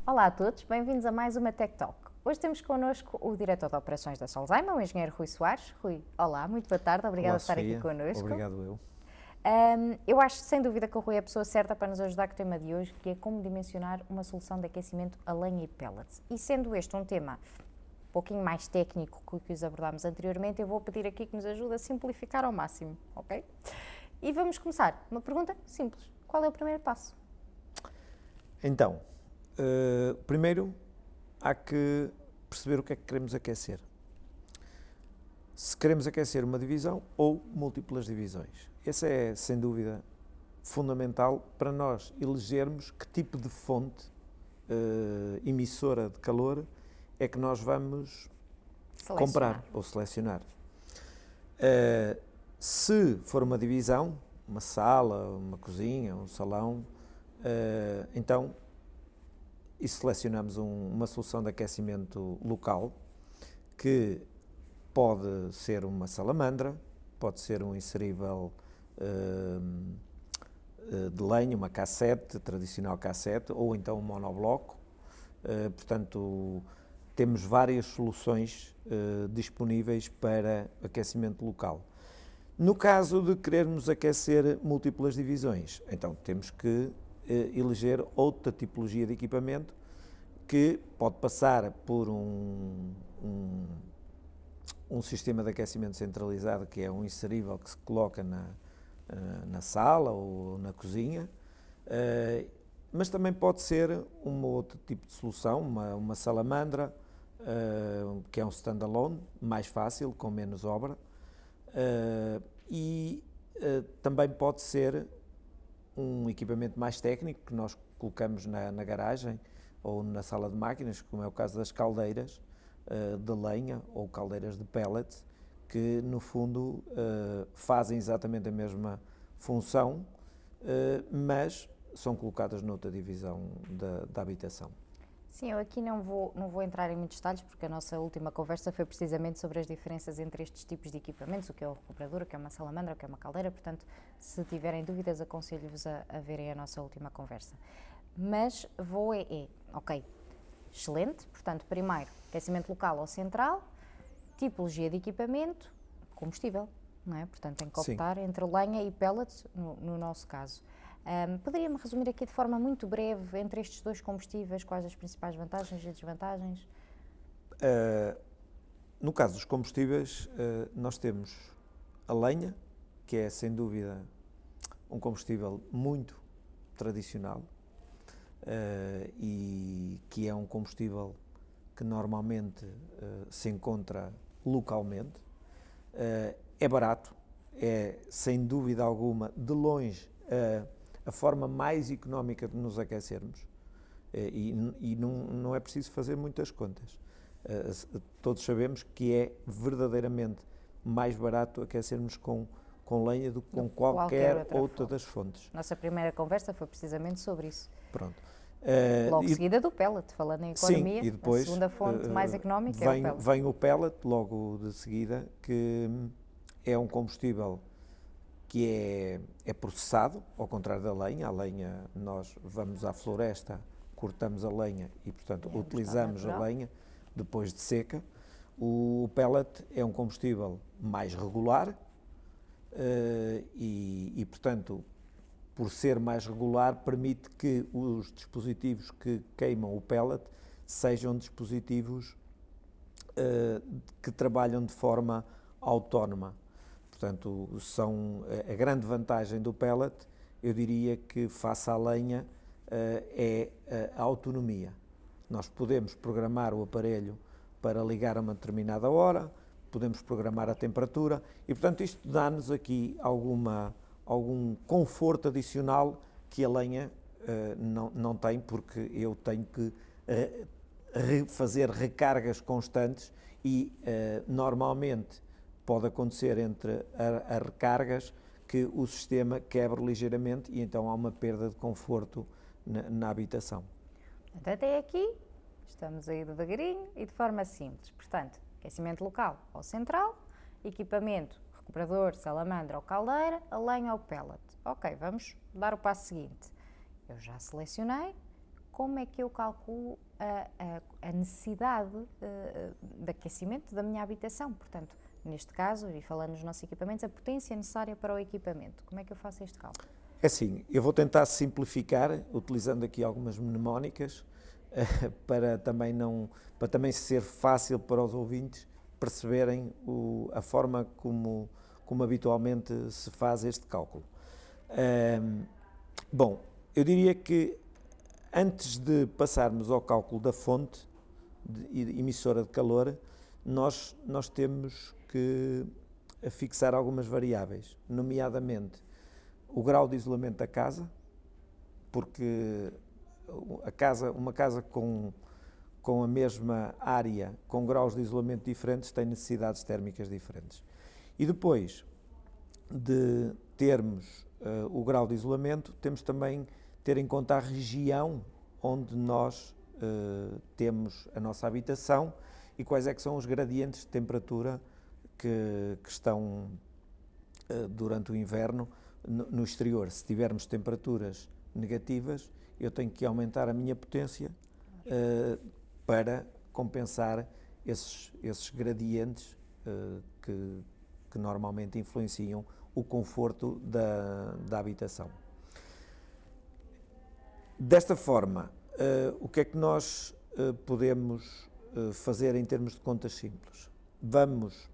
Olá a todos, bem-vindos a mais uma Tech Talk. Hoje temos connosco o Diretor de Operações da Solzaima, o Engenheiro Rui Soares. Rui, olá, muito boa tarde, obrigada Olá, por estar aqui Sofia. connosco. Obrigado eu. Eu acho sem dúvida que o Rui é a pessoa certa para nos ajudar com o tema de hoje, que é como dimensionar uma solução de aquecimento a lenha e pellets. E sendo este um tema um pouquinho mais técnico que o que os abordámos anteriormente, eu vou pedir aqui que nos ajude a simplificar ao máximo, ok? E vamos começar. Uma pergunta simples. Qual é o primeiro passo? Então, primeiro há que perceber o que é que queremos aquecer. Se queremos aquecer uma divisão ou múltiplas divisões. Esse é, sem dúvida, fundamental para nós elegermos que tipo de fonte emissora de calor é que nós vamos comprar ou selecionar. Se for uma divisão, uma sala, uma cozinha, um salão, então e selecionamos uma solução de aquecimento local que pode ser uma salamandra, pode ser um inserível de lenha, uma cassete, tradicional cassete, ou então um monobloco. Portanto, temos várias soluções disponíveis para aquecimento local. No caso de querermos aquecer múltiplas divisões, então temos que eleger outra tipologia de equipamento que pode passar por um sistema de aquecimento centralizado, que é um inserível que se coloca na sala ou na cozinha, mas também pode ser um outro tipo de solução, uma salamandra, que é um standalone, mais fácil, com menos obra, e também pode ser um equipamento mais técnico que nós colocamos na garagem ou na sala de máquinas, como é o caso das caldeiras de lenha ou caldeiras de pellets, que no fundo fazem exatamente a mesma função, mas são colocadas noutra divisão da habitação. Sim, eu aqui não vou entrar em muitos detalhes, porque a nossa última conversa foi precisamente sobre as diferenças entre estes tipos de equipamentos, o que é o recuperador, o que é uma salamandra, o que é uma caldeira, portanto, se tiverem dúvidas, aconselho-vos a verem a nossa última conversa. Mas ok, excelente, portanto, primeiro, aquecimento local ou central, tipologia de equipamento, combustível, não é? Portanto, tem que optar entre lenha e pellets, no nosso caso. Poderia-me resumir aqui de forma muito breve, entre estes dois combustíveis, quais as principais vantagens e desvantagens? No caso dos combustíveis, nós temos a lenha, que é sem dúvida um combustível muito tradicional e que é um combustível que normalmente se encontra localmente. É barato, é sem dúvida alguma, de longe, a forma mais económica de nos aquecermos, e não é preciso fazer muitas contas. Todos sabemos que é verdadeiramente mais barato aquecermos com lenha do que com qualquer outra das fontes. Nossa primeira conversa foi precisamente sobre isso. Pronto. Logo seguida do pellet, falando em economia, sim, e depois, a segunda fonte mais económica é o pellet. Vem o pellet logo de seguida, que é um combustível que é processado, ao contrário da lenha. A lenha, nós vamos à floresta, cortamos a lenha e, portanto, utilizamos a lenha depois de seca. O pellet é um combustível mais regular e, portanto, por ser mais regular, permite que os dispositivos que queimam o pellet sejam dispositivos que trabalham de forma autónoma. Portanto, a grande vantagem do pellet, eu diria que face à lenha, é a autonomia. Nós podemos programar o aparelho para ligar a uma determinada hora, podemos programar a temperatura e, portanto, isto dá-nos aqui algum conforto adicional que a lenha não tem, porque eu tenho que fazer recargas constantes e, normalmente, pode acontecer entre as recargas que o sistema quebra ligeiramente e então há uma perda de conforto na habitação. Até aqui estamos aí devagarinho e de forma simples. Portanto, aquecimento local ou central, equipamento, recuperador, salamandra ou caldeira, a lenha ou pellet. Ok, vamos dar o passo seguinte. Eu já selecionei como é que eu calculo a necessidade de aquecimento da minha habitação. Portanto, neste caso, e falando nos nossos equipamentos, a potência necessária para o equipamento. Como é que eu faço este cálculo? É assim, eu vou tentar simplificar, utilizando aqui algumas mnemónicas, para também ser fácil para os ouvintes perceberem a forma como habitualmente se faz este cálculo. Bom, eu diria que antes de passarmos ao cálculo da fonte emissora de calor, nós temos que fixar algumas variáveis, nomeadamente o grau de isolamento da casa, porque uma casa com a mesma área, com graus de isolamento diferentes, tem necessidades térmicas diferentes. E depois de termos o grau de isolamento, temos também ter em conta a região onde nós temos a nossa habitação e quais é que são os gradientes de temperatura que estão durante o inverno no exterior. Se tivermos temperaturas negativas, eu tenho que aumentar a minha potência para compensar esses gradientes que normalmente influenciam o conforto da habitação. Desta forma, o que é que nós podemos fazer em termos de contas simples? Vamos,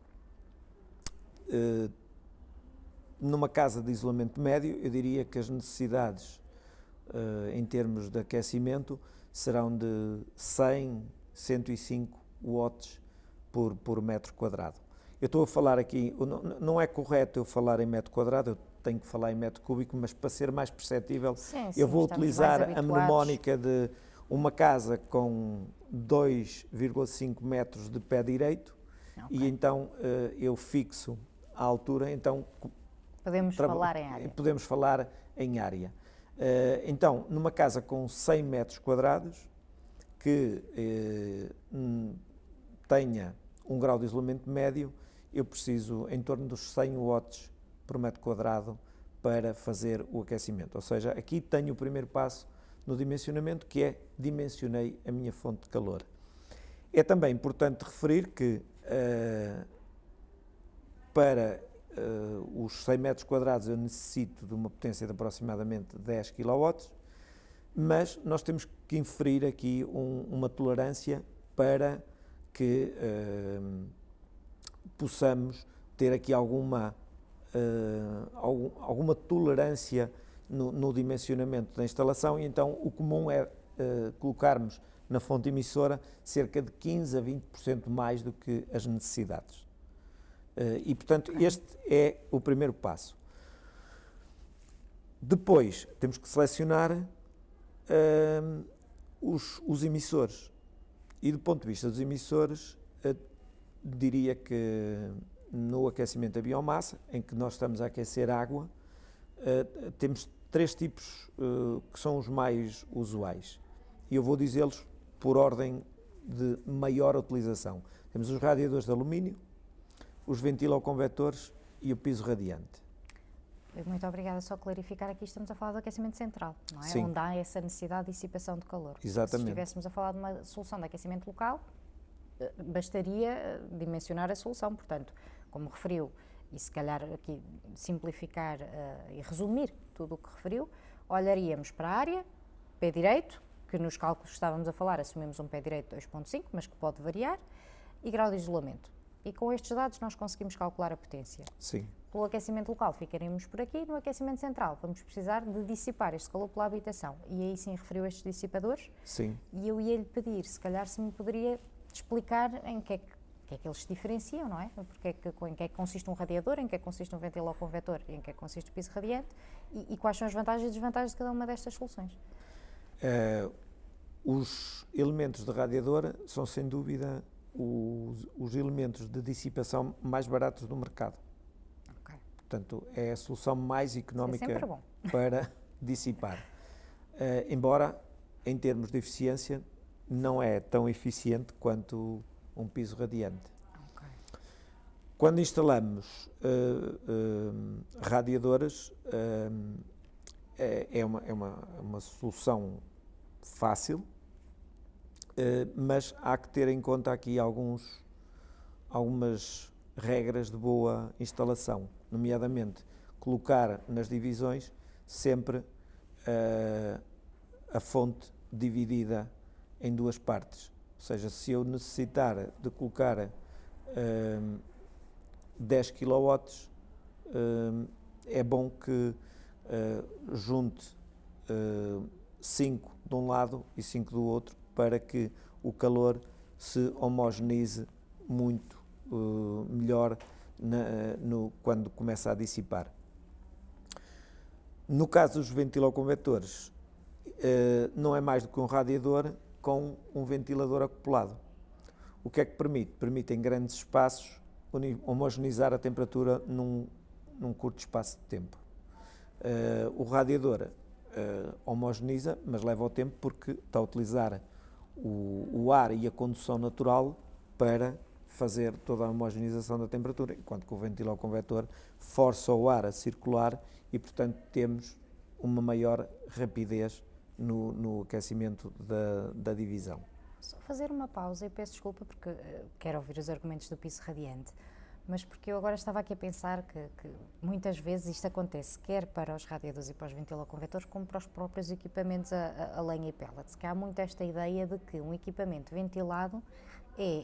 numa casa de isolamento médio, eu diria que as necessidades em termos de aquecimento serão de 100, 105 watts por metro quadrado. Eu estou a falar aqui, não é correto eu falar em metro quadrado, eu tenho que falar em metro cúbico, mas para ser mais perceptível, eu vou utilizar a mnemónica de uma casa com 2,5 metros de pé direito, e então eu fixo a altura, então podemos falar em área. Podemos falar em área. Então, numa casa com 100 metros quadrados, que tenha um grau de isolamento médio, eu preciso em torno dos 100 watts por metro quadrado para fazer o aquecimento. Ou seja, aqui tenho o primeiro passo no dimensionamento, que é dimensionei a minha fonte de calor. É também importante referir que para os 100 metros quadrados eu necessito de uma potência de aproximadamente 10 kW, mas nós temos que inferir aqui uma tolerância para que possamos ter aqui alguma tolerância no dimensionamento da instalação, e então o comum é colocarmos na fonte emissora cerca de 15 a 20% mais do que as necessidades. E, portanto, este é o primeiro passo. Depois, temos que selecionar os emissores. E, do ponto de vista dos emissores, diria que no aquecimento da biomassa, em que nós estamos a aquecer água, temos três tipos que são os mais usuais. E eu vou dizê-los por ordem de maior utilização. Temos os radiadores de alumínio, os ventiloconvetores e o piso radiante. Muito obrigada. Só clarificar aqui, estamos a falar do aquecimento central, não é? Sim. Onde há essa necessidade de dissipação de calor. Exatamente. Se estivéssemos a falar de uma solução de aquecimento local, bastaria dimensionar a solução. Portanto, como referiu, e se calhar aqui simplificar e resumir tudo o que referiu, olharíamos para a área, pé direito, que nos cálculos que estávamos a falar assumimos um pé direito de 2,5, mas que pode variar, e grau de isolamento. E com estes dados nós conseguimos calcular a potência. Sim. Pelo aquecimento local ficaremos por aqui. No aquecimento central vamos precisar de dissipar este calor pela habitação. E aí sim referiu estes dissipadores. Sim. E eu ia-lhe pedir, se calhar, se me poderia explicar em que é que eles se diferenciam, não é? Em que é que consiste um radiador, em que é que consiste um ventiloconvetor e em que é que consiste o piso radiante, e quais são as vantagens e desvantagens de cada uma destas soluções. Os elementos de radiador são, sem dúvida, os elementos de dissipação mais baratos do mercado. Okay. Portanto, é a solução mais económica para dissipar. Embora, em termos de eficiência, não é tão eficiente quanto um piso radiante. Okay. Quando instalamos radiadores, é uma solução fácil, mas há que ter em conta aqui algumas regras de boa instalação, nomeadamente colocar nas divisões sempre a fonte dividida em duas partes. Ou seja, se eu necessitar de colocar 10 kW, é bom que junte 5 de um lado e 5 do outro, para que o calor se homogeneize muito melhor quando começa a dissipar. No caso dos ventiloconvetores, não é mais do que um radiador com um ventilador acoplado. O que é que permite? Permite em grandes espaços homogeneizar a temperatura num curto espaço de tempo. O radiador homogeneiza, mas leva o tempo porque está a utilizar o ar e a condução natural para fazer toda a homogeneização da temperatura, enquanto que o ventiloconvetor força o ar a circular e, portanto, temos uma maior rapidez no aquecimento da divisão. Só fazer uma pausa e peço desculpa porque quero ouvir os argumentos do piso radiante, mas porque eu agora estava aqui a pensar que muitas vezes isto acontece, quer para os radiadores e para os ventiloconvetores, como para os próprios equipamentos a lenha e pellets, que há muito esta ideia de que um equipamento ventilado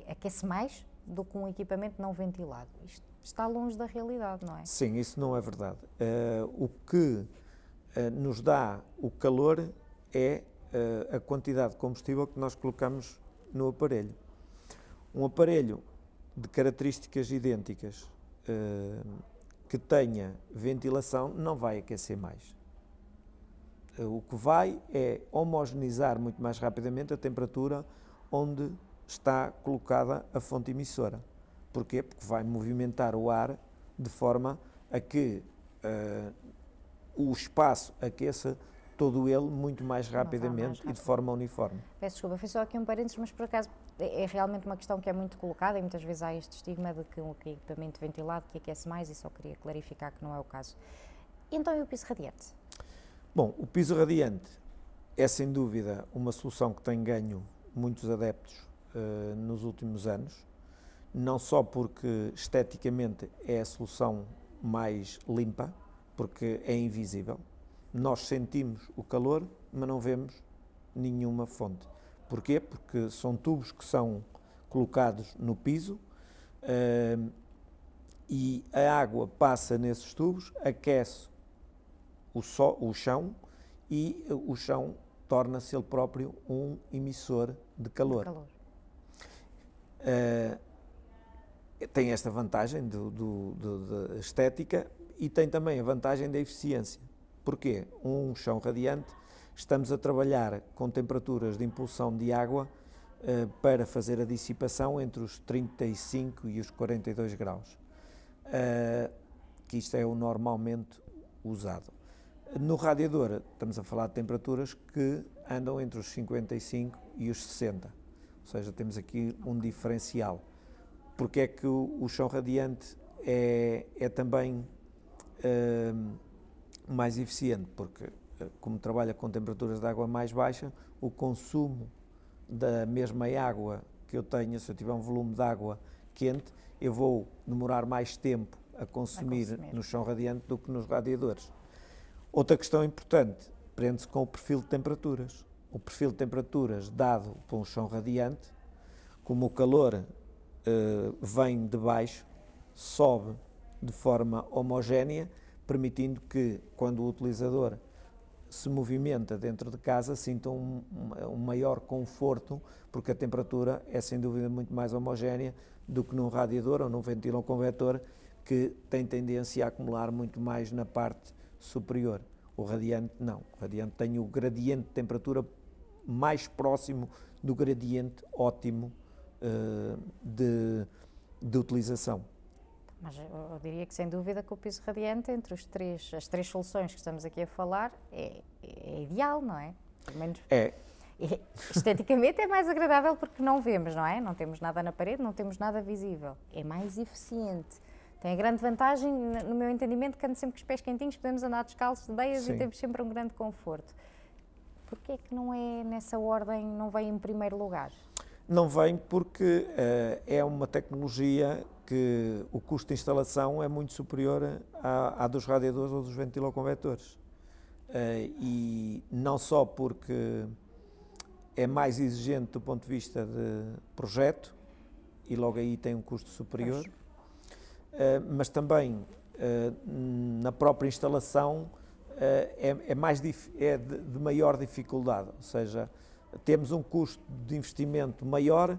aquece mais do que um equipamento não ventilado. Isto está longe da realidade, não é? Sim, isso não é verdade. O que nos dá o calor é a quantidade de combustível que nós colocamos no aparelho. Um aparelho de características idênticas que tenha ventilação não vai aquecer mais. O que vai é homogeneizar muito mais rapidamente a temperatura onde está colocada a fonte emissora. Porquê? Porque vai movimentar o ar de forma a que o espaço aqueça todo ele muito mais rapidamente e de forma uniforme. Peço desculpa, foi só aqui um parênteses, mas por acaso é realmente uma questão que é muito colocada e muitas vezes há este estigma de que um equipamento ventilado que aquece mais, e só queria clarificar que não é o caso. E então e o piso radiante? Bom, o piso radiante é sem dúvida uma solução que tem ganho muitos adeptos nos últimos anos, não só porque esteticamente é a solução mais limpa, porque é invisível. Nós sentimos o calor, mas não vemos nenhuma fonte. Porquê? Porque são tubos que são colocados no piso e a água passa nesses tubos, aquece o chão e o chão torna-se ele próprio um emissor de calor. Tem esta vantagem da estética e tem também a vantagem da eficiência. Porquê? Um chão radiante, estamos a trabalhar com temperaturas de impulsão de água para fazer a dissipação entre os 35 e os 42 graus, que isto é o normalmente usado. No radiador, estamos a falar de temperaturas que andam entre os 55 e os 60, ou seja, temos aqui um diferencial. Porque é que o chão radiante é também mais eficiente? Porque, como trabalha com temperaturas de água mais baixa, o consumo da mesma água que eu tenho, se eu tiver um volume de água quente, eu vou demorar mais tempo a consumir no chão radiante do que nos radiadores. Outra questão importante, prende-se com o perfil de temperaturas. O perfil de temperaturas dado por um chão radiante, como o calor vem de baixo, sobe de forma homogénea, permitindo que, quando o utilizador se movimenta dentro de casa, sinta um maior conforto, porque a temperatura é sem dúvida muito mais homogénea do que num radiador ou num ventiloconvetor, que tem tendência a acumular muito mais na parte superior. O radiante não. O radiante tem o gradiente de temperatura mais próximo do gradiente ótimo de utilização. Mas eu diria que sem dúvida que o piso radiante, entre as três soluções que estamos aqui a falar, é ideal, não é? Pelo menos esteticamente é mais agradável porque não vemos, não é? Não temos nada na parede, não temos nada visível. É mais eficiente. Tem a grande vantagem, no meu entendimento, que ando sempre com os pés quentinhos, podemos andar descalços de meias e temos sempre um grande conforto. Porquê é que não é nessa ordem, não vem em primeiro lugar? Não vem porque é uma tecnologia que o custo de instalação é muito superior à dos radiadores ou dos ventiloconvetores. E não só porque é mais exigente do ponto de vista de projeto, e logo aí tem um custo superior, mas também na própria instalação é de maior dificuldade, ou seja, temos um custo de investimento maior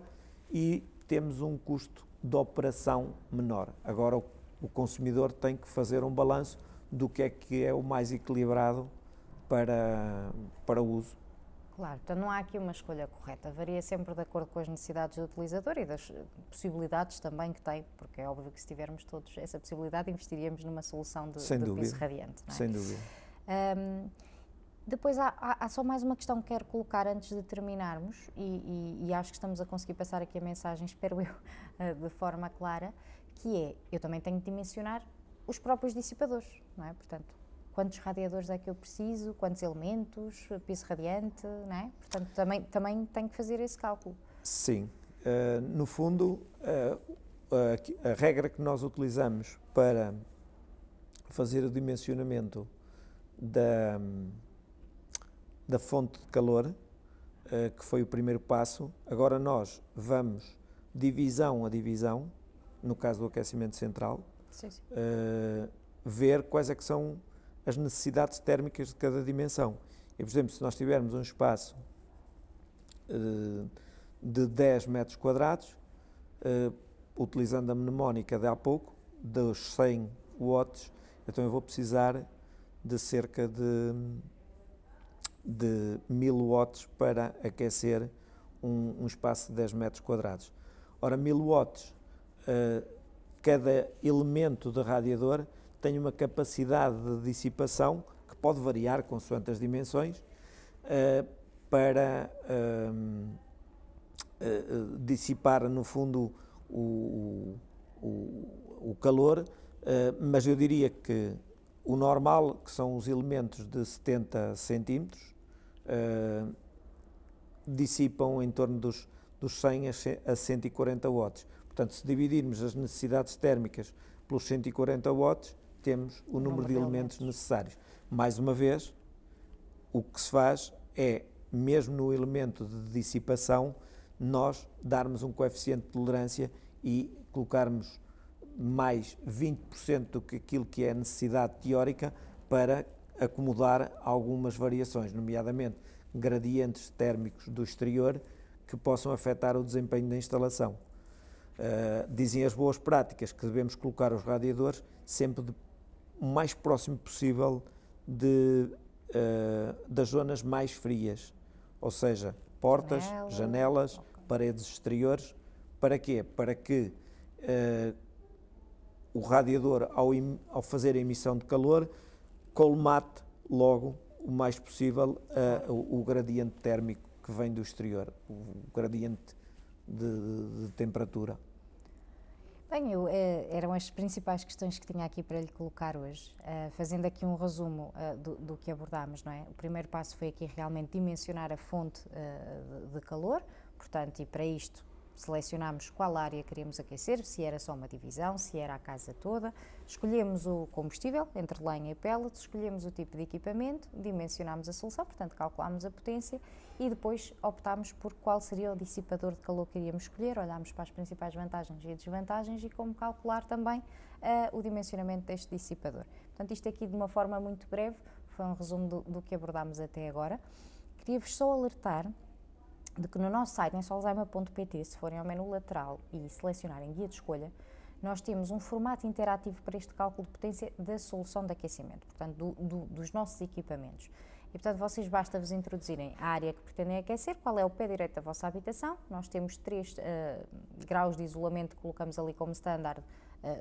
e temos um custo de operação menor. Agora o consumidor tem que fazer um balanço do que é o mais equilibrado para o uso. Claro, então não há aqui uma escolha correta, varia sempre de acordo com as necessidades do utilizador e das possibilidades também que tem, porque é óbvio que se tivermos todos essa possibilidade, investiríamos numa solução de piso radiante. Não é? Sem dúvida. Depois há só mais uma questão que quero colocar antes de terminarmos e acho que estamos a conseguir passar aqui a mensagem, espero eu, de forma clara, que é, eu também tenho de dimensionar os próprios dissipadores, não é? Portanto, quantos radiadores é que eu preciso, quantos elementos, piso radiante, não é? Portanto, também tenho que fazer esse cálculo. Sim, no fundo, a regra que nós utilizamos para fazer o dimensionamento da fonte de calor, que foi o primeiro passo, agora nós vamos divisão a divisão, no caso do aquecimento central, Sim. ver quais é que são as necessidades térmicas de cada dimensão. E, por exemplo, se nós tivermos um espaço de 10 metros quadrados, utilizando a mnemónica de há pouco, dos 100 watts, então eu vou precisar de cerca de 1000 watts para aquecer um espaço de 10 metros quadrados. Ora, 1000 watts, cada elemento de radiador tem uma capacidade de dissipação que pode variar consoante as dimensões para dissipar, no fundo, o calor, mas eu diria que o normal, que são os elementos de 70 centímetros, dissipam em torno dos 100 a 140 watts. Portanto, se dividirmos as necessidades térmicas pelos 140 watts, temos o número de elementos necessários. Mais uma vez, o que se faz é, mesmo no elemento de dissipação, nós darmos um coeficiente de tolerância e colocarmos mais 20% do que aquilo que é a necessidade teórica para acomodar algumas variações, nomeadamente gradientes térmicos do exterior que possam afetar o desempenho da instalação. Dizem as boas práticas que devemos colocar os radiadores sempre o mais próximo possível das zonas mais frias, ou seja, portas, janelas, paredes exteriores. Para quê? Para que o radiador, ao fazer a emissão de calor, colmate logo o mais possível o gradiente térmico que vem do exterior, o gradiente de temperatura. Bem, eram as principais questões que tinha aqui para lhe colocar hoje, fazendo aqui um resumo do que abordámos, não é? O primeiro passo foi aqui realmente dimensionar a fonte de calor, portanto, e para isto selecionámos qual área queríamos aquecer, se era só uma divisão, se era a casa toda, escolhemos o combustível, entre lenha e pellets, escolhemos o tipo de equipamento, dimensionámos a solução, portanto calculámos a potência e depois optámos por qual seria o dissipador de calor que iríamos escolher, olhámos para as principais vantagens e desvantagens e como calcular também o dimensionamento deste dissipador. Portanto, isto aqui de uma forma muito breve, foi um resumo do que abordámos até agora. Queria-vos só alertar de que no nosso site, em solzaima.pt, se forem ao menu lateral e selecionarem guia de escolha, nós temos um formato interativo para este cálculo de potência da solução de aquecimento, portanto, dos nossos equipamentos. E, portanto, vocês basta-vos introduzirem a área que pretendem aquecer, qual é o pé direito da vossa habitação. Nós temos 3 graus de isolamento que colocamos ali como standard,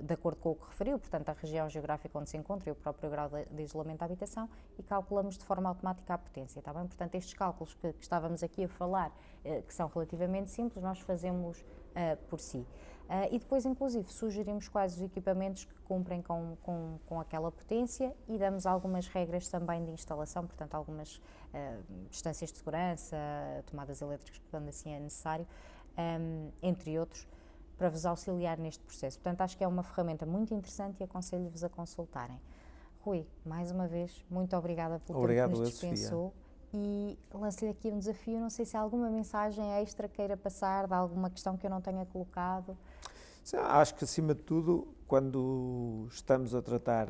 de acordo com o que referiu, portanto, a região geográfica onde se encontra e o próprio grau de isolamento da habitação, e calculamos de forma automática a potência, está bem? Portanto, estes cálculos que estávamos aqui a falar, que são relativamente simples, nós fazemos por si. E depois, inclusive, sugerimos quais os equipamentos que cumprem com aquela potência e damos algumas regras também de instalação, portanto, algumas distâncias de segurança, tomadas elétricas quando assim é necessário, entre outros, para vos auxiliar neste processo. Portanto, acho que é uma ferramenta muito interessante e aconselho-vos a consultarem. Rui, mais uma vez, muito obrigada pelo tempo que nos dispensou. E lanço-lhe aqui um desafio, não sei se há alguma mensagem extra queira passar, de alguma questão que eu não tenha colocado. Acho que, acima de tudo, quando estamos a tratar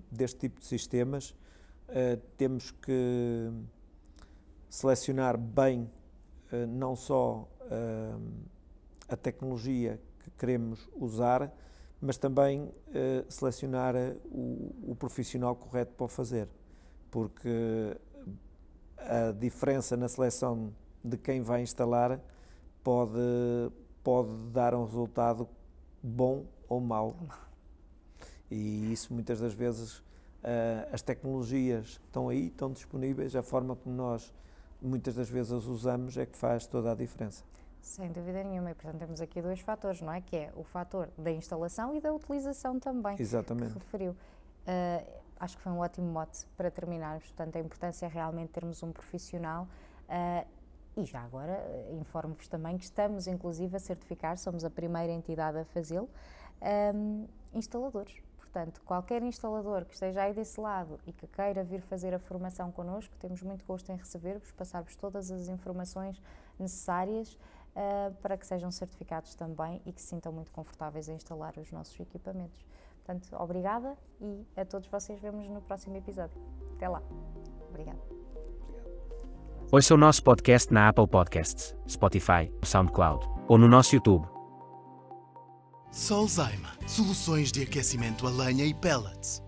deste tipo de sistemas, temos que selecionar bem não só a tecnologia que queremos usar, mas também selecionar o profissional correto para o fazer, porque a diferença na seleção de quem vai instalar pode dar um resultado bom ou mau. E isso muitas das vezes, as tecnologias estão aí, estão disponíveis, a forma como nós muitas das vezes as usamos é que faz toda a diferença. Sem dúvida nenhuma, e portanto temos aqui dois fatores, não é? Que é o fator da instalação e da utilização também. Exatamente. Que referiu. Acho que foi um ótimo mote para terminarmos, portanto a importância é realmente termos um profissional e já agora informo-vos também que estamos inclusive a certificar, somos a primeira entidade a fazê-lo, instaladores. Portanto, qualquer instalador que esteja aí desse lado e que queira vir fazer a formação connosco, temos muito gosto em receber-vos, passar-vos todas as informações necessárias para que sejam certificados também e que se sintam muito confortáveis a instalar os nossos equipamentos. Portanto, obrigada e a todos vocês vemos no próximo episódio. Até lá. Obrigada. Ouça o nosso podcast na Apple Podcasts, Spotify, SoundCloud ou no nosso YouTube. Solzaima, soluções de aquecimento a lenha e pellets.